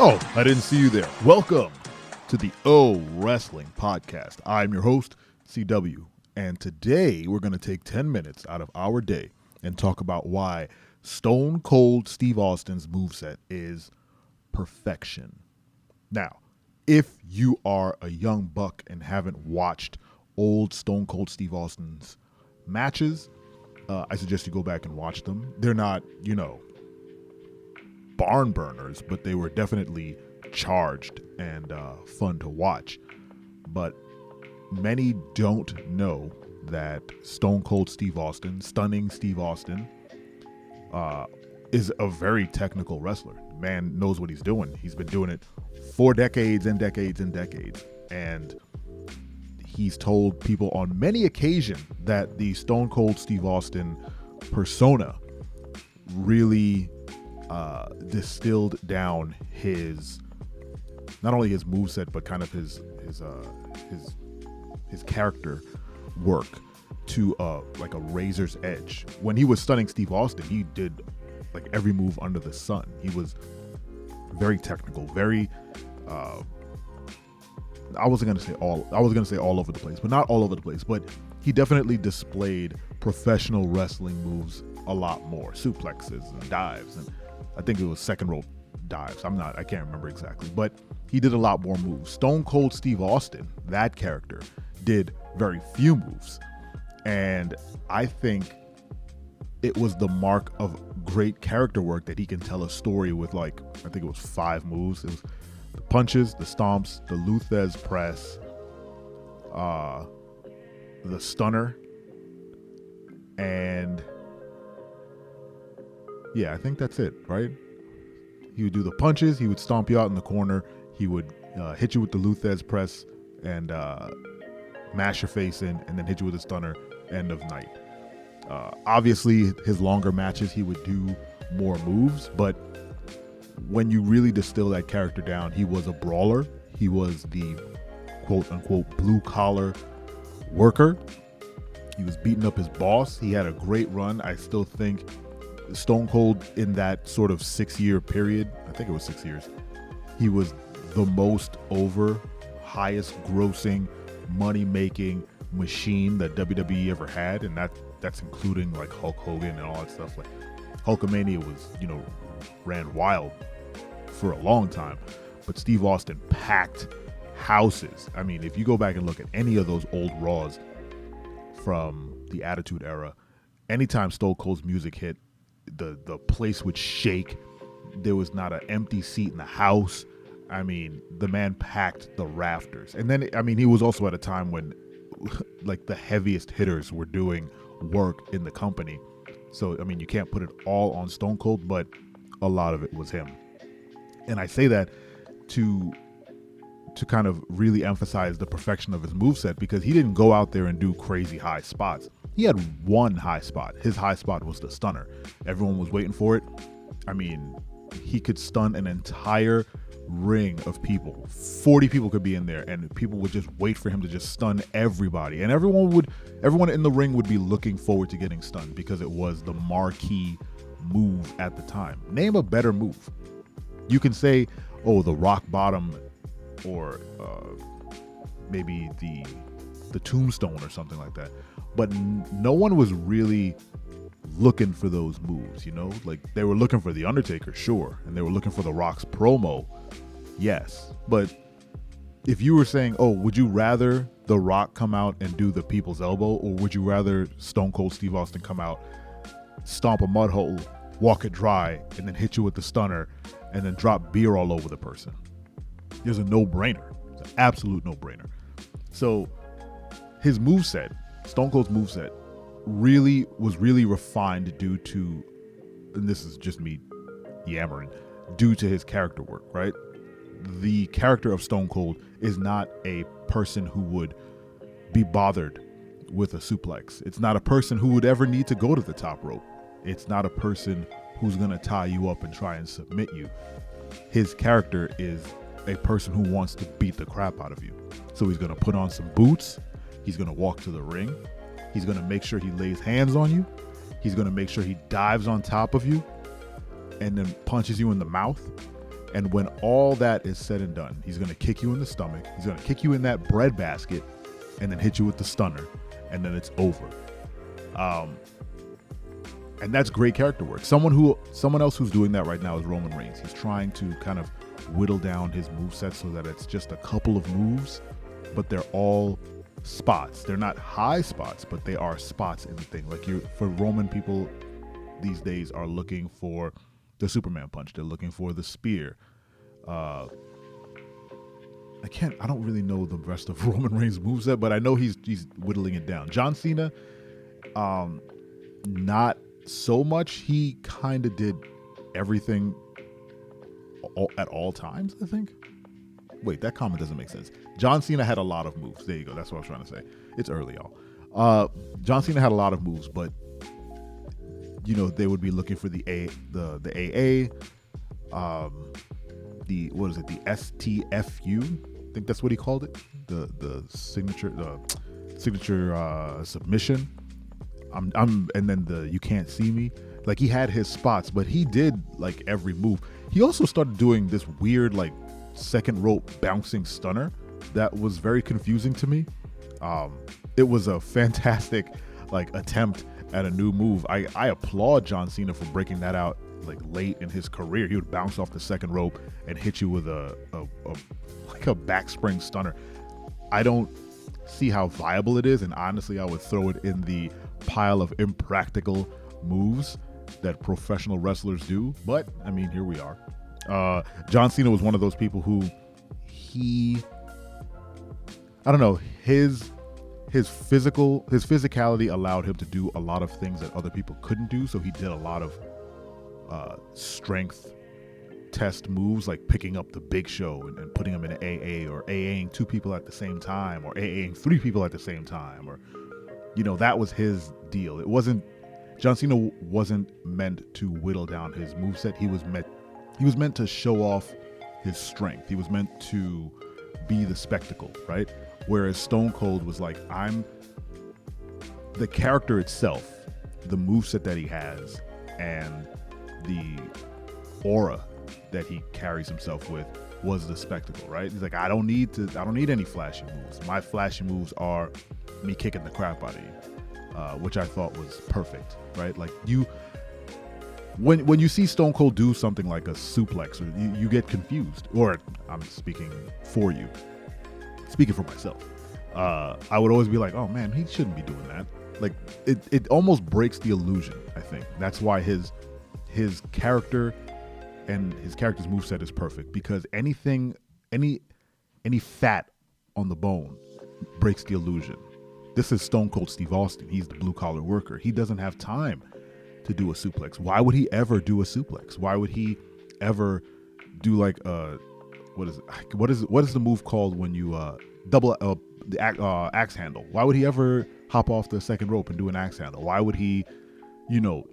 Oh, I didn't see you there. Welcome to the O Wrestling Podcast. I'm your host, CW, and today we're going to take 10 minutes out of our day and talk about why Stone Cold Steve Austin's moveset is perfection. Now, if you are a young buck and haven't watched old Stone Cold Steve Austin's matches, I suggest you go back and watch them. They're not, barn burners, but they were definitely charged and fun to watch. But many don't know that Stone Cold Steve Austin, Stunning Steve Austin, is a very technical wrestler. Man knows what he's doing. He's been doing it for decades and decades and decades. And he's told people on many occasions that the Stone Cold Steve Austin persona really distilled down his, not only his moveset, but kind of his character work to like a razor's edge. When he was Stunning Steve Austin, he did like every move under the sun. He was very technical, very I was gonna say all over the place, but not all over the place. But he definitely displayed professional wrestling moves a lot more, suplexes and dives, and I think it was second rope dives. I can't remember exactly, but he did a lot more moves. Stone Cold Steve Austin, that character, did very few moves, and I think it was the mark of great character work that he can tell a story with, like, I think it was 5 moves. It was the punches, the stomps, the Luthez press, the stunner, and yeah, I think that's it, right? He would do the punches, he would stomp you out in the corner, he would hit you with the Luthez press and mash your face in, and then hit you with a stunner, end of night. Obviously, his longer matches, he would do more moves, but when you really distill that character down, he was a brawler. He was the quote-unquote blue-collar worker. He was beating up his boss. He had a great run. I still think Stone Cold, in that sort of 6-year period, I think it was 6 years, he was the most over, highest grossing, money-making machine that WWE ever had, and that's including like Hulk Hogan and all that stuff. Like Hulkamania was, ran wild for a long time, but Steve Austin packed houses. I mean, if you go back and look at any of those old Raws from the Attitude Era, anytime Stone Cold's music hit, the place would shake. There was not an empty seat in the house. I mean, the man packed the rafters. And then, I mean, he was also at a time when like the heaviest hitters were doing work in the company. So, I mean, you can't put it all on Stone Cold, but a lot of it was him. And I say that to kind of really emphasize the perfection of his moveset, because he didn't go out there and do crazy high spots. He had one high spot. His high spot was the stunner. Everyone was waiting for it. I mean, he could stun an entire ring of people. 40 people could be in there, and people would just wait for him to just stun everybody. And everyone in the ring would be looking forward to getting stunned, because it was the marquee move at the time. Name a better move. You can say, oh, the rock bottom, or maybe the tombstone or something like that. But no one was really looking for those moves, like they were looking for the Undertaker, sure, and they were looking for the Rock's promo, yes. But if you were saying, oh, would you rather the Rock come out and do the people's elbow, or would you rather Stone Cold Steve Austin come out, stomp a mud hole, walk it dry, and then hit you with the stunner and then drop beer all over the person? There's a no-brainer. It's an absolute no-brainer. So his moveset, Stone Cold's moveset, was really refined due to, and this is just me yammering, due to his character work, right? The character of Stone Cold is not a person who would be bothered with a suplex. It's not a person who would ever need to go to the top rope. It's not a person who's going to tie you up and try and submit you. His character is a person who wants to beat the crap out of you. So he's going to put on some boots. He's going to walk to the ring. He's going to make sure he lays hands on you. He's going to make sure he dives on top of you and then punches you in the mouth. And when all that is said and done, he's going to kick you in the stomach. He's going to kick you in that bread basket and then hit you with the stunner. And then it's over. And that's great character work. Someone else who's doing that right now is Roman Reigns. He's trying to kind of whittle down his moveset so that it's just a couple of moves, but they're all spots. They're not high spots, but they are spots in the thing. Like for Roman, people these days are looking for the Superman punch. They're looking for the spear. I don't really know the rest of Roman Reigns' moveset, but I know he's whittling it down. John Cena, not so much. He kind of did everything at all times, I think. Wait, that comment doesn't make sense. John Cena had a lot of moves. There you go. That's what I was trying to say. It's early, y'all. John Cena had a lot of moves, but they would be looking for the AA, the STFU. I think that's what he called it. The signature submission. And then the you can't see me. Like, he had his spots, but he did like every move. He also started doing this weird like second rope bouncing stunner that was very confusing to me. It was a fantastic like attempt at a new move. I applaud John Cena for breaking that out like late in his career. He would bounce off the second rope and hit you with a back spring stunner. I don't see how viable it is, and honestly I would throw it in the pile of impractical moves that professional wrestlers do, but I mean, here we are. John Cena was one of those people who his physicality allowed him to do a lot of things that other people couldn't do. So he did a lot of strength test moves, like picking up the Big Show and putting him in an AA, or AAing 2 people at the same time, or AAing 3 people at the same time, or that was his deal. John Cena wasn't meant to whittle down his moveset. He was meant to show off his strength. He was meant to be the spectacle, right? Whereas Stone Cold was like, I'm the character itself, the moveset that he has, and the aura that he carries himself with was the spectacle, right? He's like, I don't need any flashy moves. My flashy moves are me kicking the crap out of you, which I thought was perfect, right? Like when you see Stone Cold do something like a suplex, or you get confused, or I'm speaking for you, speaking for myself, I would always be like, oh man, he shouldn't be doing that. Like it almost breaks the illusion. I think that's why his character and his character's moveset is perfect, because any fat on the bone breaks the illusion. This is Stone Cold Steve Austin. He's the blue collar worker. He doesn't have time to do a suplex. Why would he ever do a suplex? Why would he ever do like what is the move called when you double the axe handle? Why would he ever hop off the second rope and do an axe handle? Why would he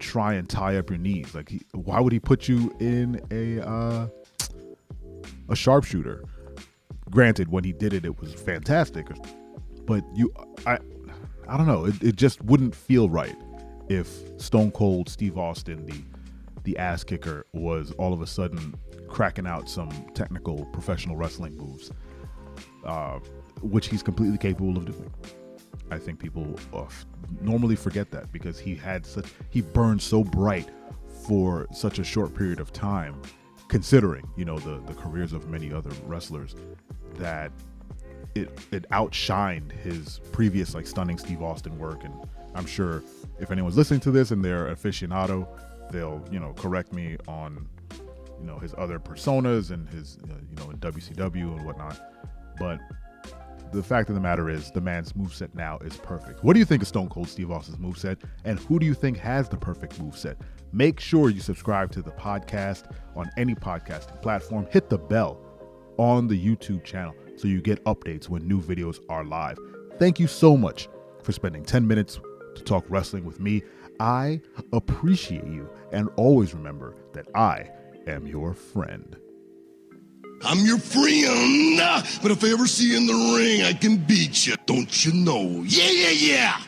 try and tie up your knees? Like, why would he put you in a sharpshooter? Granted, when he did it, it was fantastic, but I don't know. It just wouldn't feel right if Stone Cold Steve Austin, the ass kicker, was all of a sudden cracking out some technical professional wrestling moves, which he's completely capable of doing. I think people normally forget that, because he burned so bright for such a short period of time, considering the careers of many other wrestlers, that it outshined his previous like stunning Steve Austin work. And I'm sure if anyone's listening to this and they're aficionado, they'll correct me on his other personas and his in WCW and whatnot. But the fact of the matter is, the man's moveset now is perfect. What do you think of Stone Cold Steve Austin's moveset, and who do you think has the perfect moveset? Make sure you subscribe to the podcast on any podcasting platform. Hit the bell on the YouTube channel so you get updates when new videos are live. Thank you so much for spending 10 minutes to talk wrestling with me. I appreciate you, and always remember that I am your friend. I'm your friend, but if I ever see you in the ring, I can beat you. Don't you know? Yeah, yeah, yeah!